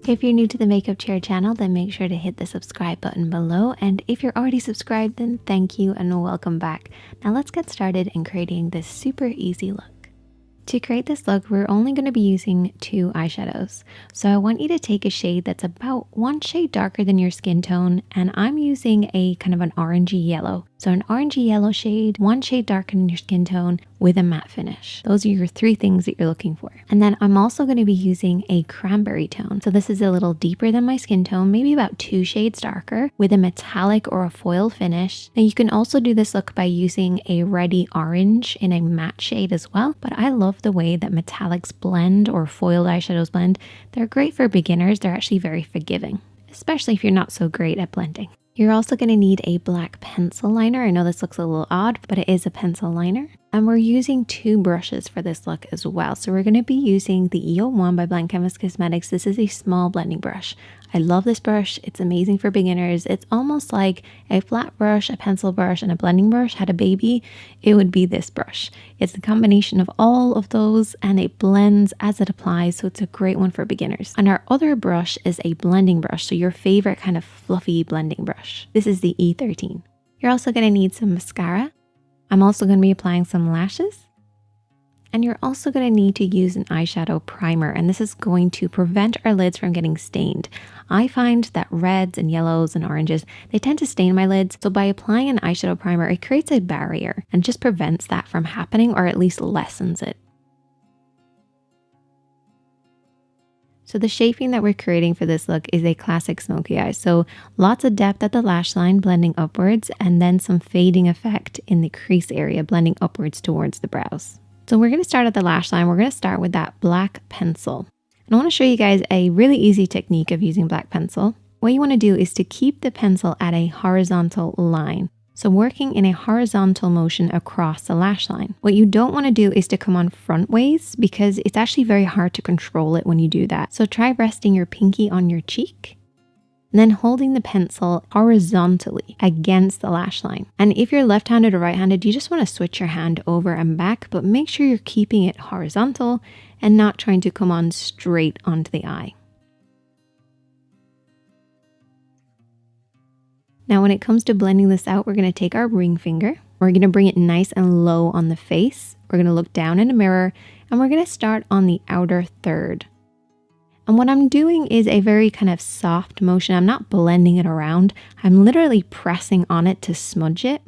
If you're new to the Makeup Chair channel, then make sure to hit the subscribe button below. And if you're already subscribed, then thank you and welcome back. Now let's get started in creating this super easy look. To create this look, we're only going to be using 2 eyeshadows. So I want you to take a shade that's about 1 shade darker than your skin tone. And I'm using a kind of an orangey yellow. So an orangey yellow shade, 1 shade darker than your skin tone with a matte finish. Those are your 3 things that you're looking for. And then I'm also going to be using a cranberry tone. So this is a little deeper than my skin tone, maybe about 2 shades darker with a metallic or a foil finish. Now you can also do this look by using a reddy orange in a matte shade as well. But I love the way that metallics blend or foiled eyeshadows blend. They're great for beginners. They're actually very forgiving, especially if you're not so great at blending. You're also going to need a black pencil liner. I know this looks a little odd, but it is a pencil liner. And we're using 2 brushes for this look as well. So we're going to be using the EO1 by Blank Canvas Cosmetics. This is a small blending brush. I love this brush. It's amazing for beginners. It's almost like a flat brush, a pencil brush, and a blending brush had a baby. It would be this brush. It's a combination of all of those and it blends as it applies. So it's a great one for beginners. And our other brush is a blending brush. So your favorite kind of fluffy blending brush. This is the E13. You're also going to need some mascara. I'm also going to be applying some lashes. And you're also going to need to use an eyeshadow primer, and this is going to prevent our lids from getting stained. I find that reds and yellows and oranges, they tend to stain my lids. So by applying an eyeshadow primer, it creates a barrier and just prevents that from happening, or at least lessens it. So the shaping that we're creating for this look is a classic smoky eye. So lots of depth at the lash line blending upwards, and then some fading effect in the crease area blending upwards towards the brows. So we're going to start at the lash line. We're going to start with that black pencil. And I want to show you guys a really easy technique of using black pencil. What you want to do is to keep the pencil at a horizontal line. So working in a horizontal motion across the lash line. What you don't want to do is to come on front ways because it's actually very hard to control it when you do that. So try resting your pinky on your cheek and then holding the pencil horizontally against the lash line. And if you're left-handed or right-handed, you just want to switch your hand over and back, but make sure you're keeping it horizontal and not trying to come on straight onto the eye. Now, when it comes to blending this out, we're going to take our ring finger. We're going to bring it nice and low on the face. We're going to look down in the mirror and we're going to start on the outer third. And what I'm doing is a very kind of soft motion. I'm not blending it around. I'm literally pressing on it to smudge it.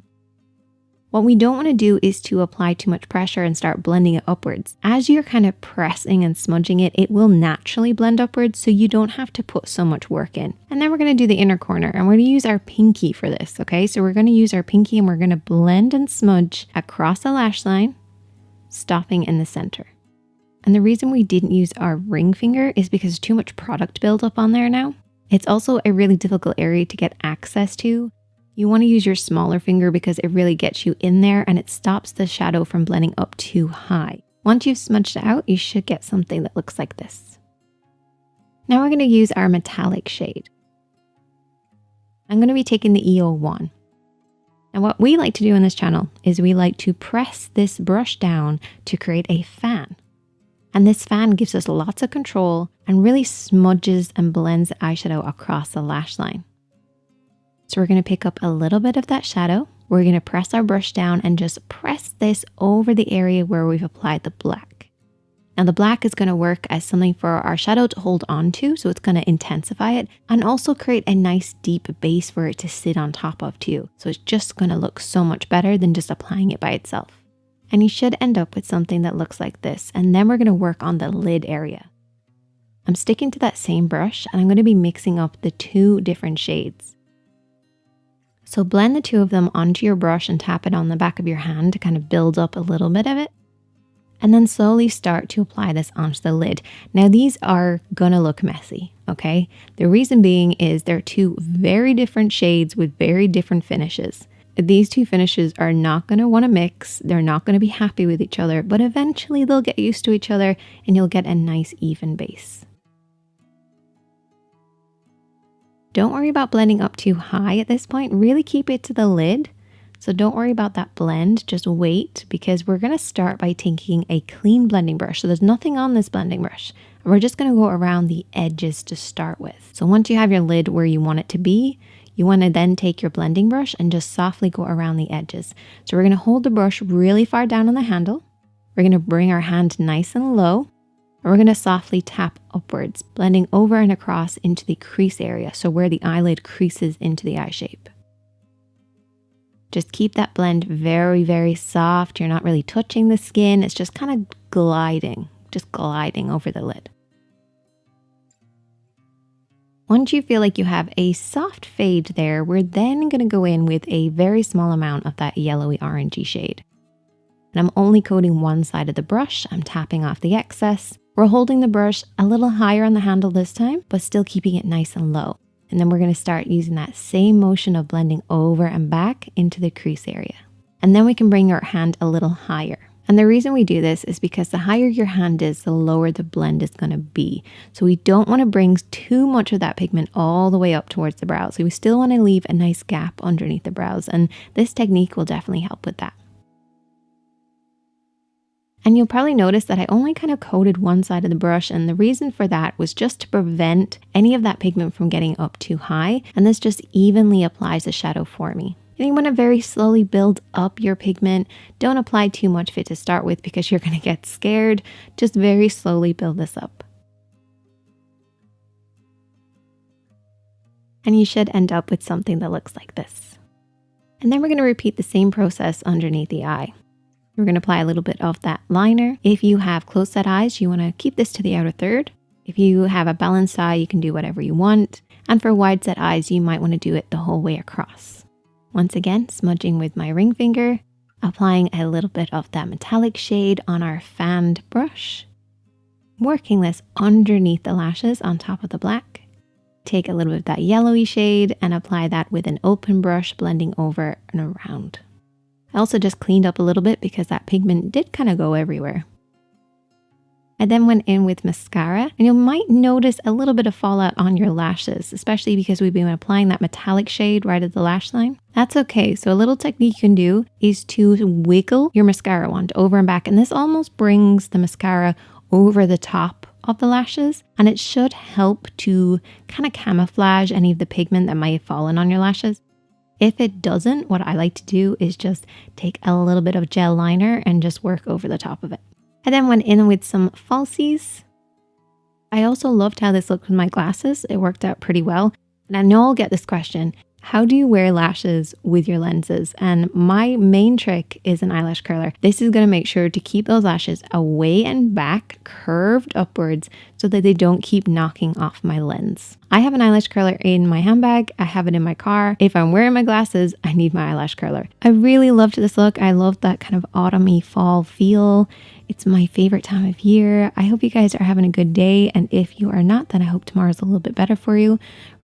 What we don't want to do is to apply too much pressure and start blending it upwards. As you're kind of pressing and smudging it, it will naturally blend upwards, so you don't have to put so much work in. And then we're going to do the inner corner, and we're going to use our pinky for this, okay? So we're going to use our pinky and we're going to blend and smudge across the lash line, stopping in the center. And the reason we didn't use our ring finger is because too much product buildup on there now. It's also a really difficult area to get access to. You want to use your smaller finger because it really gets you in there and it stops the shadow from blending up too high. Once you've smudged it out, you should get something that looks like this. Now we're going to use our metallic shade. I'm going to be taking the EO1. And what we like to do on this channel is we like to press this brush down to create a fan. And this fan gives us lots of control and really smudges and blends the eyeshadow across the lash line. So we're going to pick up a little bit of that shadow. We're going to press our brush down and just press this over the area where we've applied the black. Now the black is going to work as something for our shadow to hold on to, so it's going to intensify it and also create a nice deep base for it to sit on top of too. So it's just going to look so much better than just applying it by itself. And you should end up with something that looks like this. And then we're going to work on the lid area. I'm sticking to that same brush and I'm going to be mixing up the 2 different shades. So blend the 2 of them onto your brush and tap it on the back of your hand to kind of build up a little bit of it. And then slowly start to apply this onto the lid. Now these are gonna look messy, okay? The reason being is they're 2 very different shades with very different finishes. These 2 finishes are not going to want to mix. They're not going to be happy with each other, but eventually they'll get used to each other and you'll get a nice even base. Don't worry about blending up too high at this point. Really keep it to the lid. So don't worry about that blend. Just wait because we're going to start by taking a clean blending brush. So there's nothing on this blending brush. And We're just going to go around the edges to start with. So once you have your lid where you want it to be, you want to then take your blending brush and just softly go around the edges. So we're going to hold the brush really far down on the handle. We're going to bring our hand nice and low. And we're going to softly tap upwards, blending over and across into the crease area. So where the eyelid creases into the eye shape. Just keep that blend very, very soft. You're not really touching the skin. It's just kind of gliding over the lid. Once you feel like you have a soft fade there, we're then going to go in with a very small amount of that yellowy orangey shade. And I'm only coating one side of the brush. I'm tapping off the excess. We're holding the brush a little higher on the handle this time, but still keeping it nice and low. And then we're going to start using that same motion of blending over and back into the crease area. And then we can bring your hand a little higher. And the reason we do this is because the higher your hand is, the lower the blend is going to be. So we don't want to bring too much of that pigment all the way up towards the brows. So we still want to leave a nice gap underneath the brows. And this technique will definitely help with that. And you'll probably notice that I only kind of coated one side of the brush, and the reason for that was just to prevent any of that pigment from getting up too high, and this just evenly applies the shadow for me. And you want to very slowly build up your pigment. Don't apply too much of it to start with because you're going to get scared. Just very slowly build this up. And you should end up with something that looks like this. And then we're going to repeat the same process underneath the eye. We're going to apply a little bit of that liner. If you have close set eyes, you want to keep this to the outer third. If you have a balanced eye, you can do whatever you want. And for wide set eyes, you might want to do it the whole way across. Once again, smudging with my ring finger, applying a little bit of that metallic shade on our fanned brush. Working this underneath the lashes on top of the black. Take a little bit of that yellowy shade and apply that with an open brush, blending over and around. I also just cleaned up a little bit because that pigment did kind of go everywhere. I then went in with mascara, and you might notice a little bit of fallout on your lashes, especially because we've been applying that metallic shade right at the lash line. That's okay. So a little technique you can do is to wiggle your mascara wand over and back, and this almost brings the mascara over the top of the lashes, and it should help to kind of camouflage any of the pigment that might have fallen on your lashes. If it doesn't, what I like to do is just take a little bit of gel liner and just work over the top of it. I then went in with some falsies. I also loved how this looked with my glasses. It worked out pretty well. And I know I'll get this question. How do you wear lashes with your lenses? And my main trick is an eyelash curler. This is going to make sure to keep those lashes away and back, curved upwards, so that they don't keep knocking off my lens. I have an eyelash curler in my handbag. I have it in my car. If I'm wearing my glasses, I need my eyelash curler. I really loved this look. I love that kind of autumny fall feel. It's my favorite time of year. I hope you guys are having a good day. And if you are not, then I hope tomorrow's a little bit better for you.